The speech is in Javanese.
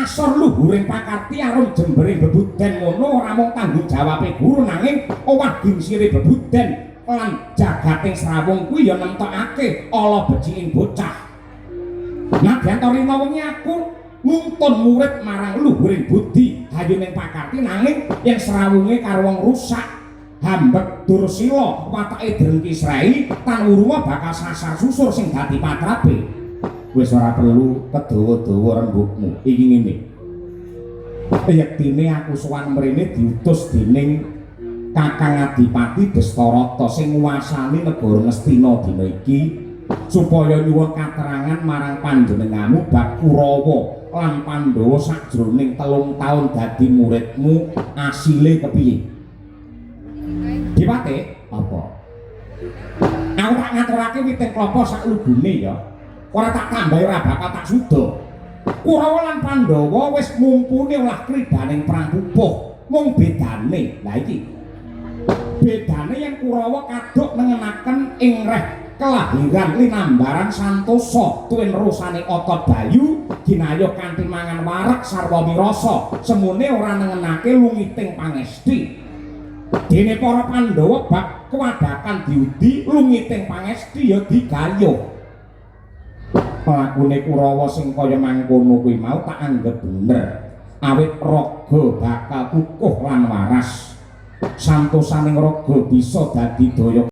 asor luhuring pakarti arum jembering bebuden ngono ora mung tanggung jawabe guru nanging owaging sire bebuden lan jagating Srawung kuwi ya nemtokake ala beciking bocah. Nadyan to rina wengi aku nuntun murid marang luhuring budi hayuning pakarti nanging yen Srawunge karo wong rusak hambek Dursila watake drengki srai tan urunga bakal sasar susur sing dadi patrape. Wis ora perlu kedawa-dawa rembugmu. Iki ngene. Yektine aku sowan mrene diutus dening Kakang Adipati Destarata sing nguwasani negara Ngastina dina iki supaya nyuwun katerangan marang panjenenganmu bab Kurawa lan Pandhawa sajroning 3 taun dadi muridmu asile kepiye? Dipate apa? Aku tak ngaturake witing klapa sak lugune ya. Ora tak tambahi ora bakal tak suda. Kurawa lan Pandhawa wis mumpuni olah kridaning perang pupuh. Mung bedane, lha iki. Bedane yen Kurawa kaduk nengenaken ing reh kelahiran linambaran Santosa tuwin rusane otot bayu ginayuh kanthi mangan warak sarwa wirasa semune ora nengenake lungiting pangesti. Dene para Pandhawa bab kewadakan diudi lungiting pangesti ya digayuh. Lakune Kurawa sing kaya mangkono kuwi mau tak anggap bener awit raga bakal kukuh lan waras santosaning raga bisa dadi daya